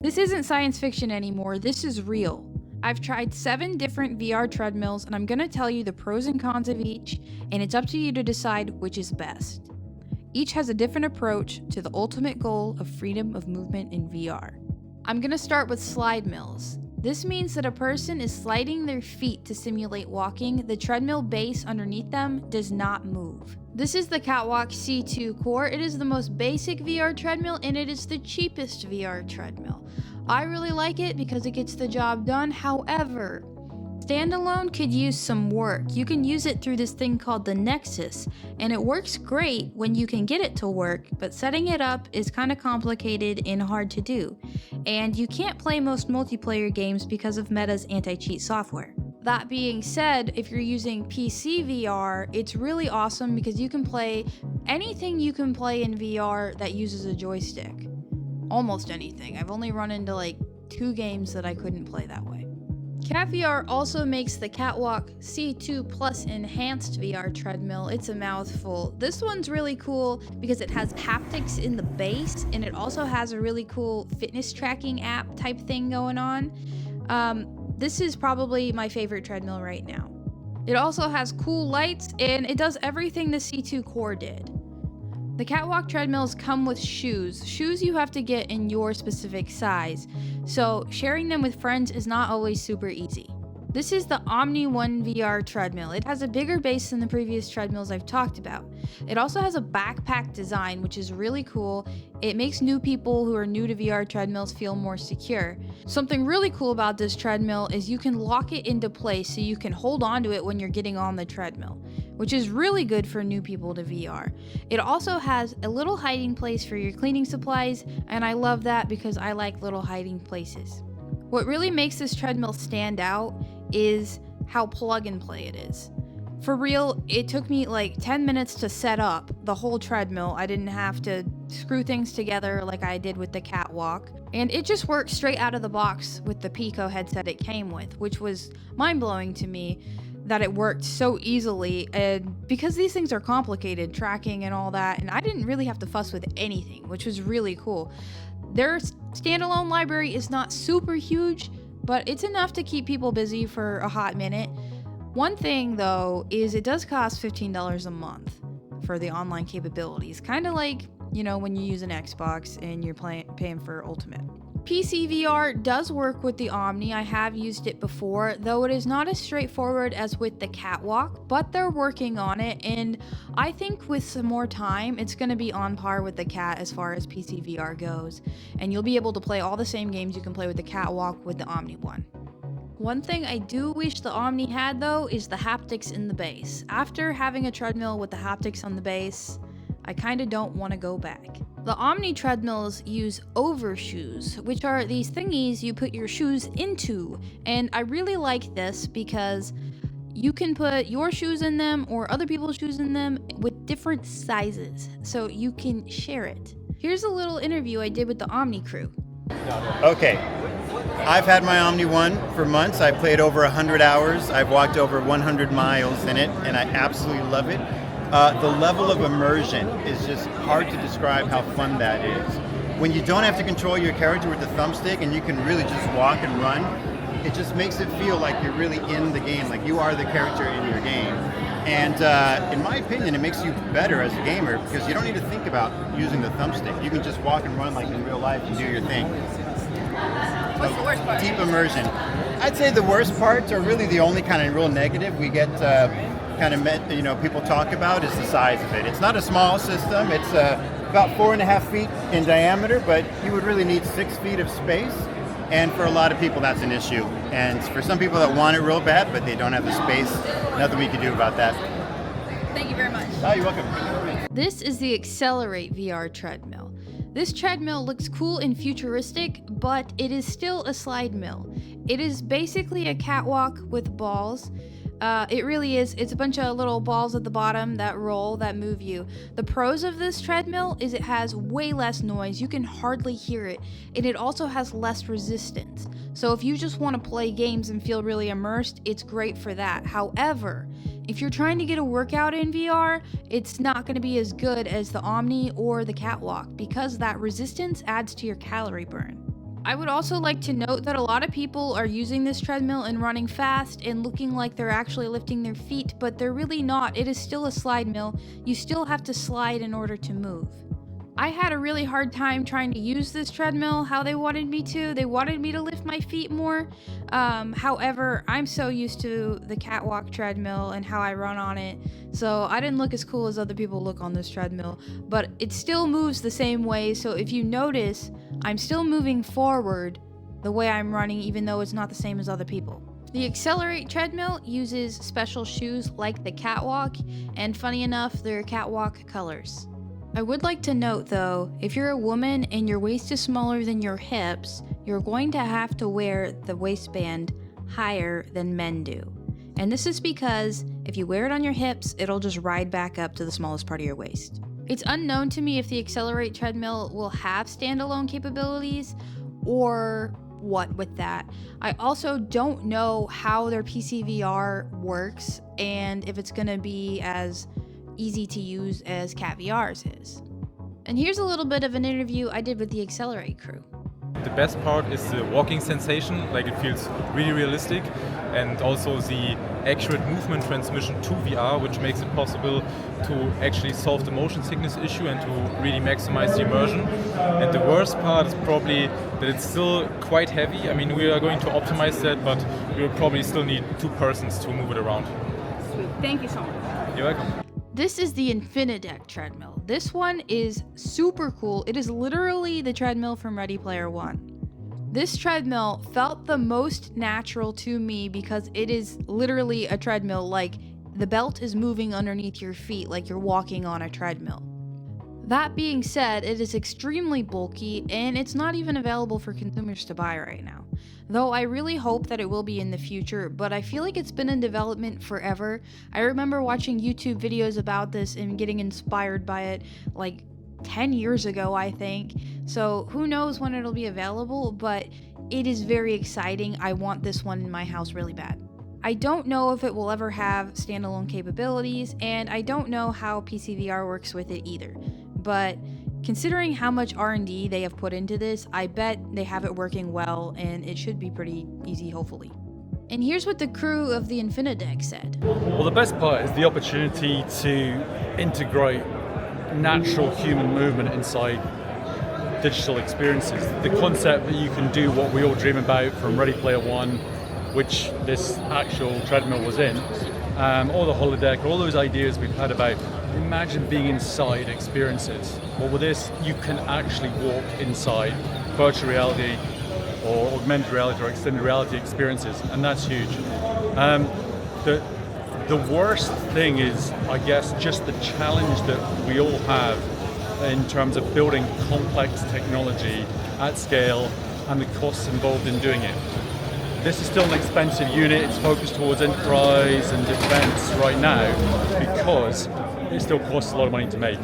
This isn't science fiction anymore, this is real. I've tried 7 different VR treadmills and I'm gonna tell you the pros and cons of each, and it's up to you to decide which is best. Each has a different approach to the ultimate goal of freedom of movement in VR. I'm gonna start with slide mills. This means that a person is sliding their feet to simulate walking. The treadmill base underneath them does not move. This is the Katwalk C2 core. It is the most basic VR treadmill and it is the cheapest VR treadmill. I really like it because it gets the job done. However, standalone could use some work. You can use it through this thing called the Nexus, and it works great when you can get it to work, but setting it up is kind of complicated and hard to do. And you can't play most multiplayer games because of Meta's anti-cheat software. That being said, if you're using PC VR, it's really awesome because you can play anything you can play in VR that uses a joystick. Almost anything. I've only run into like 2 games that I couldn't play that way. CatVR also makes the Katwalk C2 Enhanced VR treadmill. It's a mouthful. This one's really cool because it has haptics in the base and it also has a really cool fitness tracking app type thing going on. This is probably my favorite treadmill right now. It also has cool lights and it does everything the C2 core did. The Katwalk treadmills come with shoes. Shoes you have to get in your specific size, so sharing them with friends is not always super easy. This is the Omni One VR treadmill. It has a bigger base than the previous treadmills I've talked about. It also has a backpack design, which is really cool. It makes new people who are new to VR treadmills feel more secure. Something really cool about this treadmill is you can lock it into place so you can hold on to it when you're getting on the treadmill, which is really good for new people to VR. It also has a little hiding place for your cleaning supplies, and I love that because I like little hiding places. What really makes this treadmill stand out is how plug and play it is. For real, it took me like 10 minutes to set up the whole treadmill. I didn't have to screw things together like I did with the Katwalk. And it just worked straight out of the box with the Pico headset it came with, which was mind-blowing to me that it worked so easily. And because these things are complicated, tracking and all that, and I didn't really have to fuss with anything, which was really cool. Their standalone library is not super huge, but it's enough to keep people busy for a hot minute. One thing though is it does cost $15 a month for the online capabilities, kind of like, you know, when you use an Xbox and you're paying for Ultimate. PC VR does work with the Omni. I have used it before, though it is not as straightforward as with the Katwalk, but they're working on it, and I think with some more time, it's going to be on par with the Cat as far as PC VR goes, and you'll be able to play all the same games you can play with the Katwalk with the Omni One. One thing I do wish the Omni had, though, is the haptics in the base. After having a treadmill with the haptics on the base, I kind of don't want to go back. The Omni treadmills use overshoes, which are these thingies you put your shoes into, and I really like this because you can put your shoes in them or other people's shoes in them with different sizes, so you can share it. Here's a little interview I did with the Omni crew. Okay, I've had my Omni One for months. I've played over 100 hours. I've walked over 100 miles in it, and I absolutely love it. The level of immersion is just hard to describe how fun that is. When you don't have to control your character with the thumbstick and you can really just walk and run, it just makes it feel like you're really in the game, like you are the character in your game. And in my opinion, it makes you better as a gamer because you don't need to think about using the thumbstick. You can just walk and run like in real life and do your thing. What's the worst part? Deep immersion. I'd say the worst parts are really the only kind of real negative we get people talk about is the size of it. It's not a small system. It's about 4.5 feet in diameter, but you would really need 6 feet of space. And for a lot of people, that's an issue. And for some people that want it real bad, but they don't have the space, nothing we can do about that. Thank you very much. Oh, you're welcome. This is the Xclerate VR treadmill. This treadmill looks cool and futuristic, but it is still a slide mill. It is basically a catwalk with balls. It really is. It's a bunch of little balls at the bottom that roll, that move you. The pros of this treadmill is it has way less noise. You can hardly hear it. And it also has less resistance. So if you just want to play games and feel really immersed, it's great for that. However, if you're trying to get a workout in VR, it's not going to be as good as the Omni or the Katwalk because that resistance adds to your calorie burn. I would also like to note that a lot of people are using this treadmill and running fast and looking like they're actually lifting their feet, but they're really not. It is still a slide mill. You still have to slide in order to move. I had a really hard time trying to use this treadmill how they wanted me to. They wanted me to lift my feet more. However, I'm so used to the Katwalk treadmill and how I run on it, so I didn't look as cool as other people look on this treadmill, but it still moves the same way. So if you notice, I'm still moving forward the way I'm running, even though it's not the same as other people. The Xclerate treadmill uses special shoes like the Katwalk, and funny enough, they're Katwalk colors. I would like to note though, if you're a woman and your waist is smaller than your hips, you're going to have to wear the waistband higher than men do. And this is because if you wear it on your hips, it'll just ride back up to the smallest part of your waist. It's unknown to me if the Xclerate treadmill will have standalone capabilities or what with that. I also don't know how their PCVR works and if it's gonna be as easy to use as CatVR's is. And here's a little bit of an interview I did with the Xclerate crew. The best part is the walking sensation, like it feels really realistic, and also the accurate movement transmission to VR, which makes it possible to actually solve the motion sickness issue and to really maximize the immersion. And the worst part is probably that it's still quite heavy. I mean, we are going to optimize that, but we will probably still need 2 persons to move it around. Sweet. Thank you so much. You're welcome. This is the Infinadeck treadmill. This one is super cool. It is literally the treadmill from Ready Player One. This treadmill felt the most natural to me because it is literally a treadmill, like the belt is moving underneath your feet like you're walking on a treadmill. That being said, it is extremely bulky and it's not even available for consumers to buy right now. Though I really hope that it will be in the future, but I feel like it's been in development forever. I remember watching YouTube videos about this and getting inspired by it like 10 years ago, I think. So who knows when it'll be available, but it is very exciting. I want this one in my house really bad. I don't know if it will ever have standalone capabilities, and I don't know how PCVR works with it either. But considering how much R&D they have put into this, I bet they have it working well, and it should be pretty easy, hopefully. And here's what the crew of the Infinadeck said. Well, the best part is the opportunity to integrate natural human movement inside digital experiences. The concept that you can do what we all dream about from Ready Player One, which this actual treadmill was in, or the holodeck, all those ideas we've had about imagine being inside experiences. Well, with this, you can actually walk inside virtual reality or augmented reality or extended reality experiences, and that's huge. The worst thing is, I guess, just the challenge that we all have in terms of building complex technology at scale and the costs involved in doing it. This is still an expensive unit. It's focused towards enterprise and defense right now because it still costs a lot of money to make.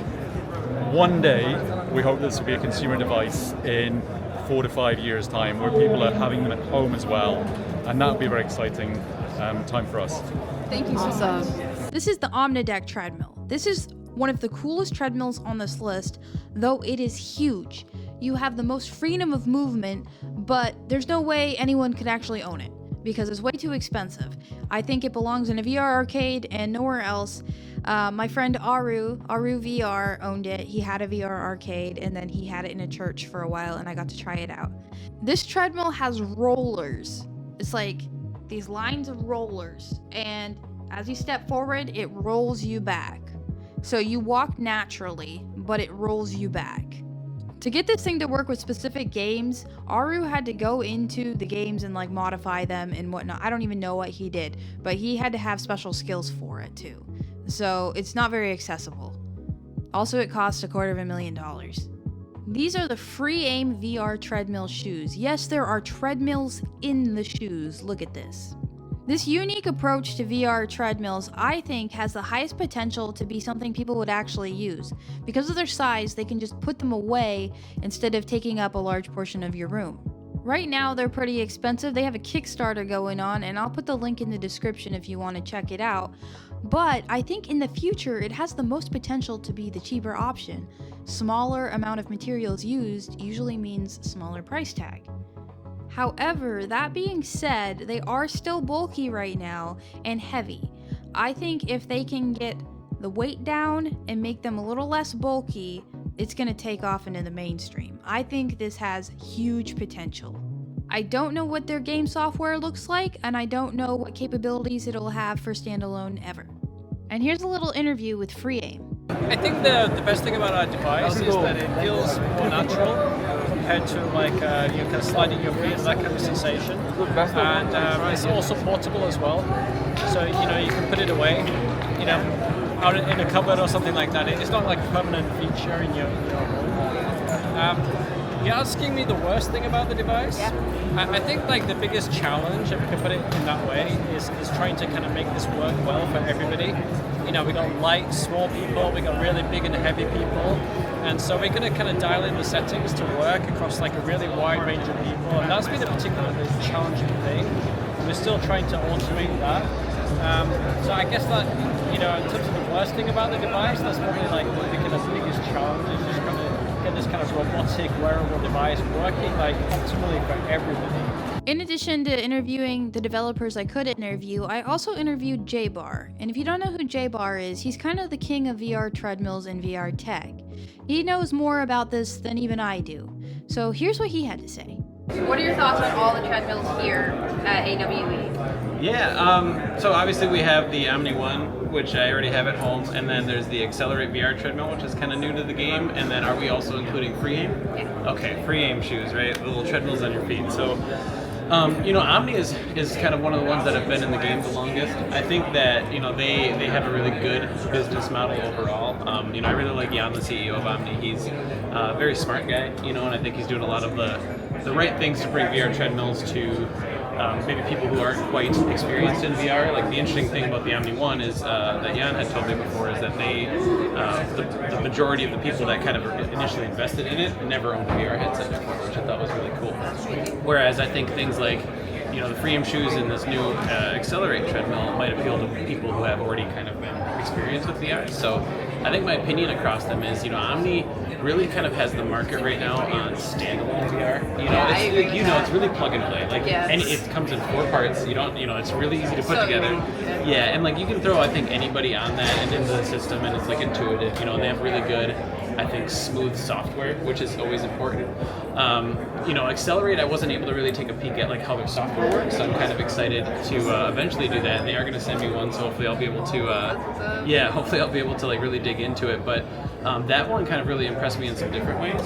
One day, we hope this will be a consumer device in 4 to 5 years' time where people are having them at home as well, and that would be a very exciting time for us. Thank you so much. This is the Omnideck treadmill. This is one of the coolest treadmills on this list, though it is huge. You have the most freedom of movement, but there's no way anyone could actually own it because it's way too expensive. I think it belongs in a VR arcade and nowhere else. My friend Aru VR owned it. He had a VR arcade and then he had it in a church for a while and I got to try it out. This treadmill has rollers. It's like these lines of rollers, and as you step forward, it rolls you back. So you walk naturally, but it rolls you back. To get this thing to work with specific games, Aru had to go into the games and like modify them and whatnot. I don't even know what he did, but he had to have special skills for it too. So it's not very accessible. Also, it costs $250,000. These are the Freeaim VR treadmill shoes. Yes, there are treadmills in the shoes. Look at this. This unique approach to VR treadmills, I think, has the highest potential to be something people would actually use. Because of their size, they can just put them away instead of taking up a large portion of your room. Right now, they're pretty expensive. They have a Kickstarter going on, and I'll put the link in the description if you want to check it out. But I think in the future, it has the most potential to be the cheaper option. Smaller amount of materials used usually means smaller price tag. However, that being said, they are still bulky right now and heavy. I think if they can get the weight down and make them a little less bulky, it's going to take off into the mainstream. I think this has huge potential. I don't know what their game software looks like, and I don't know what capabilities it'll have for standalone ever. And here's a little interview with Freeaim. I think the best thing about our device is that it feels more natural compared to like you kind of sliding your feet, that kind of sensation. And it's also portable as well, so you can put it away, out in a cupboard or something like that. It's not like a permanent feature in your home. You're asking me the worst thing about the device? Yeah. I think like the biggest challenge, if we can put it in that way, is trying to kind of make this work well for everybody. We got light, small people, we got really big and heavy people, and so we're going to kind of dial in the settings to work across like a really wide range of people, and that's been a particularly challenging thing. We're still trying to automate that. So I guess that, in terms of the worst thing about the device, that's probably like the biggest challenge is just kind of get this kind of robotic wearable device working like optimally for everybody. In addition to interviewing the developers I could interview, I also interviewed Jbahr. And if you don't know who Jbahr is, he's kind of the king of VR treadmills and VR tech. He knows more about this than even I do. So here's what he had to say. What are your thoughts on all the treadmills here at AWE? Yeah, so obviously we have the Omni One, which I already have at home, and then there's the Xclerate VR treadmill, which is kind of new to the game, and then are we also including Freeaim? Yeah. Okay, Freeaim Shoes, right? The little treadmills on your feet. So, Omni is kind of one of the ones that have been in the game the longest. I think that, they have a really good business model overall. I really like Jan, the CEO of Omni. He's a very smart guy, and I think he's doing a lot of the right things to bring VR treadmills to maybe people who aren't quite experienced in VR. Like the interesting thing about the Omni One is that Jan had told me before is that the majority of the people that kind of initially invested in it never owned a VR headset before, which I thought was really cool. Whereas I think things like the Freeaim Shoes and this new Xclerate treadmill might appeal to people who have already kind of been experienced with VR. So I think my opinion across them is, Omni really kind of has the market right now on standalone VR. It's really plug and play. Like, and it comes in 4 parts. You don't, it's really easy to put together. Yeah, and like you can throw, I think, anybody on that and into the system, and it's like intuitive. They have really good, I think, smooth software, which is always important. Xclerate, I wasn't able to really take a peek at like how their software works. So I'm kind of excited to eventually do that, and they are going to send me one, so hopefully I'll be able to like really dig into it. But that one kind of really impressed me in some different ways.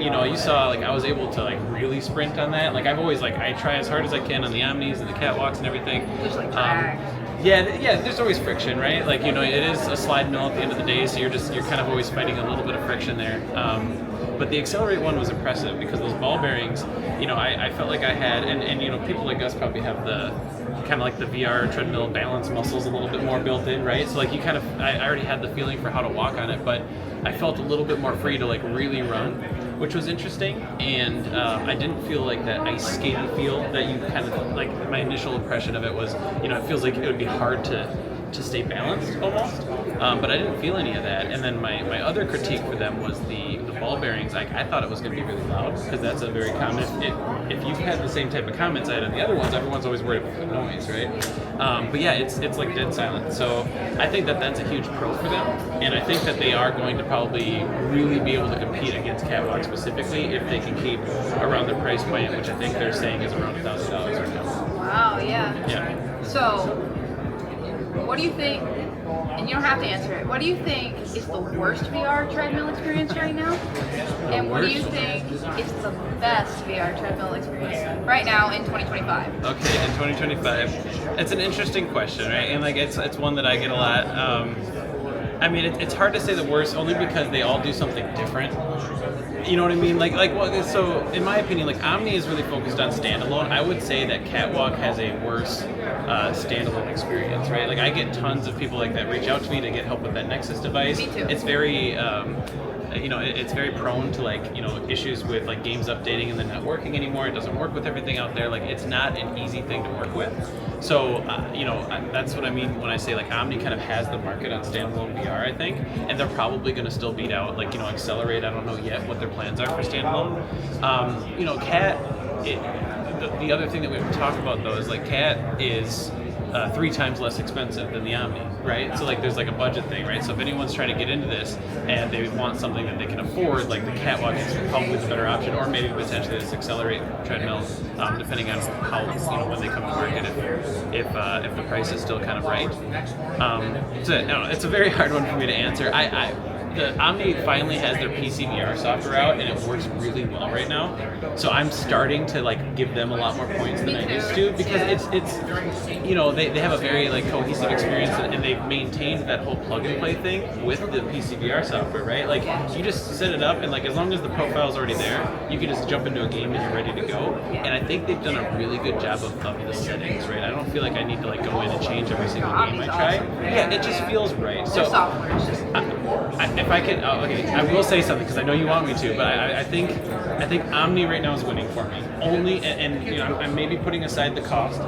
You saw like I was able to like really sprint on that. Like I've always I try as hard as I can on the Omnis and the Katwalks and everything. Just like drag. Yeah, there's always friction, right? Like, it is a slide mill at the end of the day, so you're kind of always fighting a little bit of friction there. But the Xclerate one was impressive because those ball bearings, I felt like I had, and people like us probably have the kind of like the VR treadmill balance muscles a little bit more built in, right? So like I already had the feeling for how to walk on it, but I felt a little bit more free to like really run, which was interesting. And I didn't feel like that ice skatey feel that you kind of like. My initial impression of it was, it feels like it would be hard to stay balanced almost, but I didn't feel any of that. And then my other critique for them was the ball bearings. I thought it was going to be really loud because that's a very common. If you've had the same type of comments I had on the other ones, everyone's always worried about the noise, right? But yeah, it's like dead silent. So I think that that's a huge pro for them, and I think that they are going to probably really be able to compete against Katwalk specifically if they can keep around their price point, which I think they're saying is around $1,000 right now. Wow, yeah. Yeah. So, what do you think, and you don't have to answer it, what do you think is the worst VR treadmill experience right now? And what do you think is the best VR treadmill experience right now in 2025? Okay, in 2025, it's an interesting question, right? And like it's one that I get a lot. It's hard to say the worst only because they all do something different. You know what I mean? So in my opinion, like Omni is really focused on standalone. I would say that Katwalk has a worse standalone experience, right? Like I get tons of people like that reach out to me to get help with that Nexus device. Me too. It's very it's very prone to like, issues with like games updating and then not working anymore. It doesn't work with everything out there. Like it's not an easy thing to work with. So, that's what I mean when I say like Omni kind of has the market on standalone VR, I think, and they're probably going to still beat out like, Xclerate. I don't know yet what their plans are for standalone. The other thing that we have to talk about though is like Cat is 3 times less expensive than the Omni, right? So like there's like a budget thing, right? So if anyone's trying to get into this and they want something that they can afford, like the Katwalk is probably the better option, or maybe potentially this Xclerate treadmill, depending on how when they come to market, if the price is still kind of right. So it's a very hard one for me to answer. The Omni finally has their PC VR software out, and it works really well right now. So I'm starting to like give them a lot more points than I used to, because it's they have a very like cohesive experience, and they've maintained that whole plug and play thing with the PC VR software, right? Like you just set it up, and like as long as the profile's already there, you can just jump into a game and you're ready to go. And I think they've done a really good job of the settings, right? I don't feel like I need to like go in and change every single game I try. Yeah, it just feels right. So software is just if I can, I will say something because I know you want me to, but I think Omni right now is winning for me. Only, and I'm maybe putting aside the cost.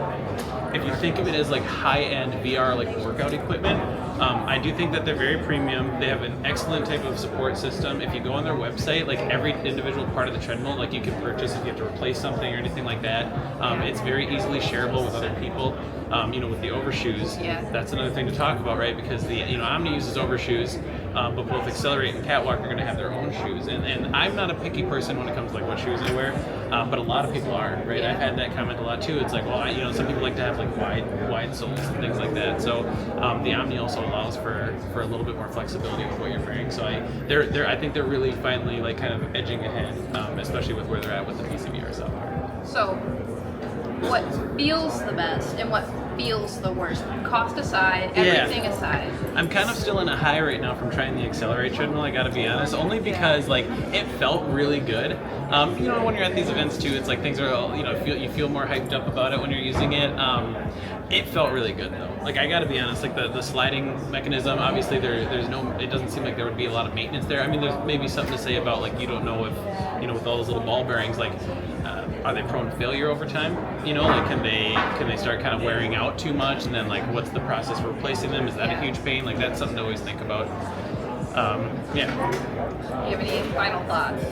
If you think of it as like high-end VR like workout equipment, I do think that they're very premium. They have an excellent type of support system. If you go on their website, like every individual part of the treadmill, like you can purchase if you have to replace something or anything like that. It's very easily shareable with other people. With the overshoes, that's another thing to talk about, right? Because the Omni uses overshoes, but both Xclerate and Katwalk are going to have their own shoes. And I'm not a picky person when it comes to like what shoes I wear, but a lot of people are, right? I've had that comment a lot too. It's like, well, some people like to have like wide soles and things like that. So the Omni also allows for a little bit more flexibility with what you're wearing. So I think they're really finally like kind of edging ahead, especially with where they're at with the PCVR software. So, what feels the best and what feels the worst? Cost aside, everything aside. I'm kind of still in a high right now from trying the Xclerate treadmill, I gotta be honest, only because like it felt really good. When you're at these events too, it's like things are all, you feel more hyped up about it when you're using it. It felt really good though. Like I gotta be honest, like the sliding mechanism, obviously there's no, it doesn't seem like there would be a lot of maintenance there. I mean, there's maybe something to say about like you don't know if, with all those little ball bearings, like are they prone to failure over time? Like can they start kind of wearing out too much, and then like what's the process for replacing them? Is that a huge pain? Like that's something to always think about. Do you have any final thoughts?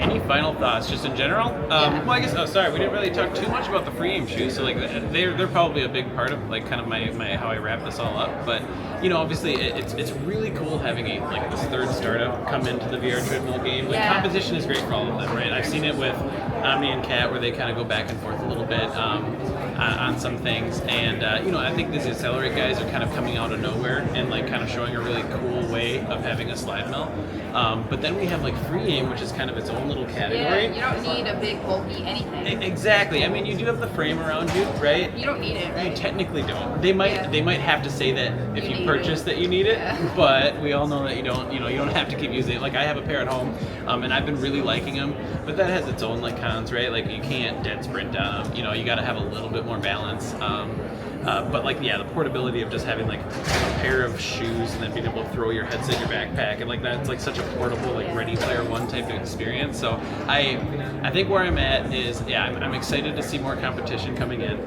Any final thoughts, just in general? Well, I guess. Oh, sorry, we didn't really talk too much about the Freeaim shoes. So like, they're probably a big part of like kind of my how I wrap this all up. But obviously, it's really cool having this third startup come into the VR treadmill game. Like competition is great for all of them, right? I've seen it with Omni and Cat where they kind of go back and forth a little bit on some things, and I think these Xclerate guys are kind of coming out of nowhere and like kind of showing a really cool way of having a slide mill. But then we have like Freeaim, which is kind of its own little category. Yeah, you don't need a big bulky anything. Exactly. I mean, you do have the frame around you, right? You don't need it, right? You technically don't. They might have to say that if you purchase that you need it, but we all know that you don't. You don't have to keep using it. Like I have a pair at home, and I've been really liking them, but that has its own like cons, right? Like you can't dead sprint down them. You got to have a little bit more balance. But like the portability of just having like a pair of shoes and then being able to throw your headset in your backpack, and like that's like such a portable like Ready Player One type of experience. So I think where I'm at is I'm excited to see more competition coming in.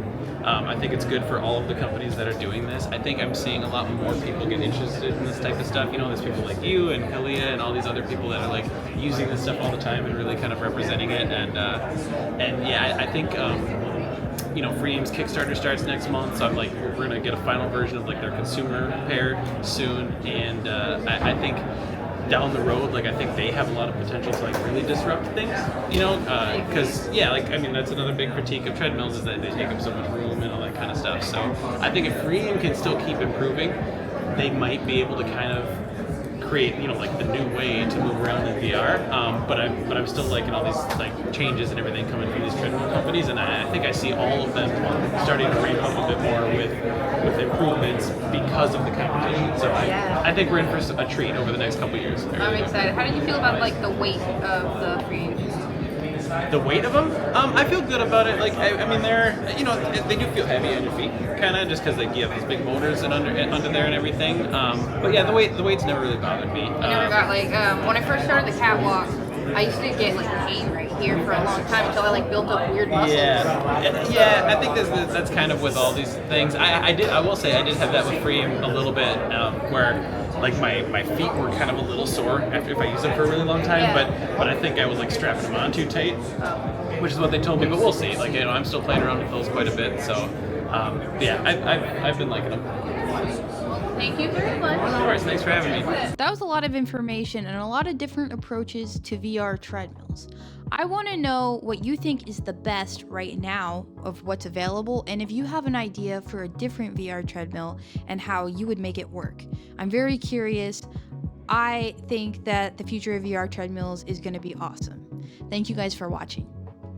I think it's good for all of the companies that are doing this. I think I'm seeing a lot more people get interested in this type of stuff. There's people like you and Kalia and all these other people that are like using this stuff all the time and really kind of representing it. I think Freeaim's Kickstarter starts next month, so I'm like we're gonna get a final version of like their consumer pair soon, and I think down the road, like I think they have a lot of potential to like really disrupt things, because that's another big critique of treadmills is that they take up so much room and all that kind of stuff. So I think if Freeaim can still keep improving, they might be able to kind of create like the new way to move around in VR. But I'm still liking all these like changes and everything coming from these treadmill companies, and I think I see all of them starting to ramp up a bit more with improvements because of the competition. So I think we're in for a treat over the next couple of years. I'm excited. How do you feel about like the weight of the Freeaim shoes? the weight of them, I feel good about it. Like I mean, they do feel heavy on your feet, kind of just because you have these big motors and under there and everything. But yeah, the weight's never really bothered me. I never got when I first started the catwalk, I used to get pain right here for a long time until I built up weird muscles. Yeah. I think that's kind of with all these things. I will say I did have that with Freeaim a little bit, where my feet were kind of a little sore after if I used them for a really long time. Yeah. But I think I was strapping them on too tight, which is what they told me. But we'll see. I'm still playing around with those quite a bit. So I've been liking them. Thank you very much. Of course, thanks for having me. That was a lot of information and a lot of different approaches to VR treadmills. I want to know what you think is the best right now of what's available, and if you have an idea for a different VR treadmill and how you would make it work. I'm very curious. I think that the future of VR treadmills is going to be awesome. Thank you guys for watching.